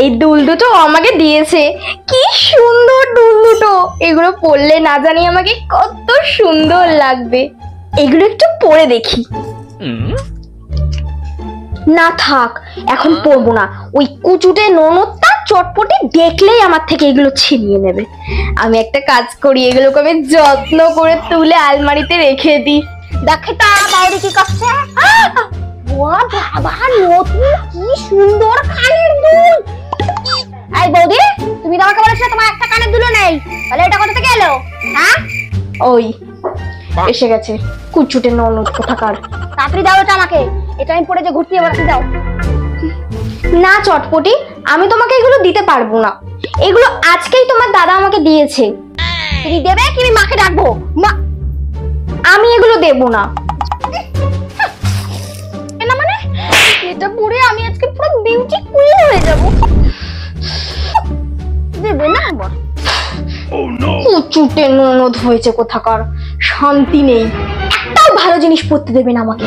এই দুল দুটো আমাকে দিয়েছে, কি সুন্দর দুল দুটো। এগুলো পরলে না জানি আমাকে কত সুন্দর লাগবে। এগুলো একটু পরে দেখি। না থাক, এখন পরবো না। ওই কুচুটে ননদটা চটপটি দেখলেই আমার থেকে এগুলো ছিনিয়ে নেবে। আমি একটা কাজ করি, এগুলোকে আমি যত্ন করে তুলে আলমারিতে রেখে দিই। দেখে তা বাউরি কি করছে। ওয়া বাবা, নতুন কি সুন্দর কানের দুল। এই বৌদি, তুমি তো আমাকে বলেছিলে তোমার একটা কানের দুলও নেই, তাহলে এটা কোথা থেকে এলো? হ্যাঁ, ওই এসে গেছে কুচুটে ননদ কোথাকার। তাড়াতাড়ি দাও এটা আমাকে, এটা আমি পরে যে ঘুরতে যাবো। দাও না চটপটি, আমি তোমাকে এগুলো দিতে পারবো না। এগুলো আজকেই তোমার দাদা আমাকে দিয়েছে। তুমি দেবে কি আমি মাকে ডাকবো? মা, আমি এগুলো দেবো না। না মানে এটা পরে আমি আজকে পুরো বিউটি কুইন হয়ে যাব। দেবে না আবার? কুচুটে ননদ হয়েছে কোথাকার, শান্তি নেই। একটাও ভালো জিনিস পড়তে দেবে না আমাকে।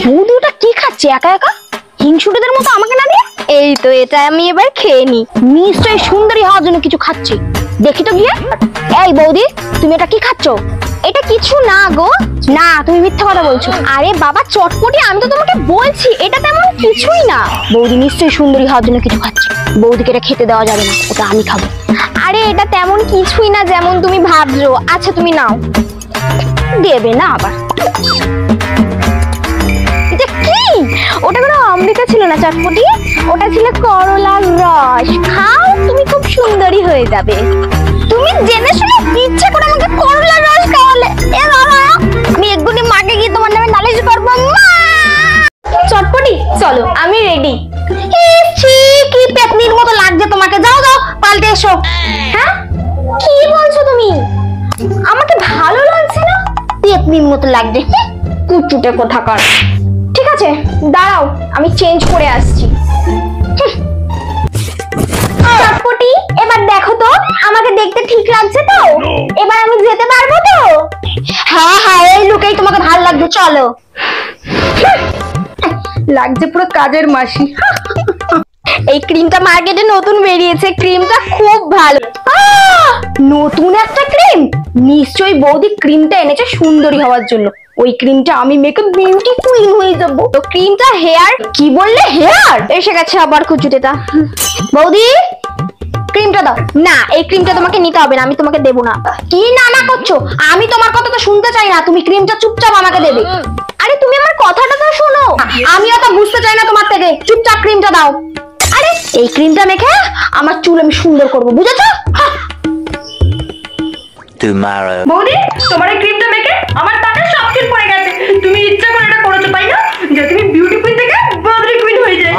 বৌদিটা কি খাচ্ছে একা একা, হিংসুটেদের মতো আমাকে না দিয়ে? এই তো, এটা আমি এবার খেয়ে নি। নিশ্চয়ই সুন্দরী হওয়ার জন্য কিছু খাচ্ছি, দেখি তো গিয়ে। এই বৌদি, তুমি এটা কি খাচ্ছ? এটা কিছু না গো। না, তুমি মিথ্যা কথা বলছো। আরে বাবা চটপটি, আমি তো তোমাকে বলছি এটা তেমন কিছুই না। বৌদি নিশ্চয়ই সুন্দরী হওয়ার জন্য কিছু খাচ্ছে। বৌদিকে এটা খেতে দেওয়া যাবে না, ওটা আমি খাবো। আরে এটা তেমন কিছুই না যেমন তুমি ভাবছো। আচ্ছা তুমি নাও। দেবে না আবার? এটা কি? ওটা কোনো অমৃতা ছিল না চটপটি, ওটা ছিল করলার রস। খাও, তুমি খুব সুন্দরী হয়ে যাবে। তুমি জেনে শুনে ইচ্ছে করে আমাকে করলার রস খাওয়ালে। এ বাবা, আমি এক্ষুনি মাকে গিয়ে তোমার নামে নালিশ করবো। মা! চটপটি চলো, আমি রেডি। কি পেতনির মতো লাগছে তোমাকে, যাও যাও পাল্টে এসো। হ্যাঁ, কি বলছো তুমি? আমাকে ভালো লাগছে না, পেতনির মতো লাগছে। কুচুটে কোথাকার। ঠিক আছে দাঁড়াও, আমি চেঞ্জ করে আসছি। চটপটি, এবার দেখো তো আমাকে দেখতে ঠিক লাগছে তো? এবার আমি যেতে পারবো তো? হ্যাঁ হ্যাঁ, এই লুকেই তোমাকে ভালো লাগছে, চলো। লাগছে পুরো কাজের মাসি। এই ক্রিমটা মার্কেটে নতুন বেরিয়েছে, ক্রিমটা খুব ভালো। নতুন একটা ক্রিম? নিশ্চয়ই বৌদি ক্রিমটা এনেছে সুন্দরী হওয়ার জন্য। ওই ক্রিমটা আমি মেখে বিউটি কুইন হয়ে যাব। তো ক্রিমটা হেয়ার, কি বললে হেয়ার? এসে গেছে আবার কুচুটেটা। বৌদি ক্রিমটা দাও। না, এই ক্রিমটা তোমাকে নিতে হবে না, আমি তোমাকে দেবো না। কি না না করছো? আমি তোমার কথা তো শুনতে চাই না, তুমি ক্রিমটা চুপচাপ আমাকে দেবে। আরে তুমি আমার কথাটা তো শোনো। আমি অত বুঝতে চাই না তোমার থেকে, চুপচাপ ক্রিমটা দাও। আরে এই ক্রিমটা মেখে আমার চুল আমি সুন্দর করবো, বুঝেছো? বৌদি, তোমার এই ক্রিমটা মেখে আমার টাকা সব চুল পড়ে গেছে। তুমি ইচ্ছা করে এটা করেছো তাই না, যে তুমি বিউটি কুইন থেকে বদ্রি কুইন হয়ে যায়।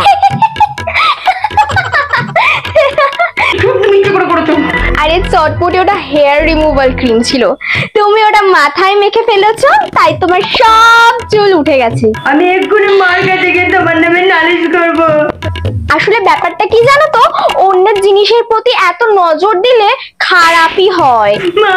তুমি ইচ্ছা করে করেছো। আরে চটপটি, ওটা হেয়ার রিমুভাল ক্রিম ছিল, তুমি ওটা মাথায় মেখে ফেলেছো, তাই তোমার সব চুল উঠে গেছে। আমি এক্ষুনি মার কাছে গিয়ে তোমার নামে নালিশ করব। আসলে ব্যাপারটা কি জানো তো, অন্যের জিনিসের প্রতি এত নজর দিলে খারাপই হয়। মা!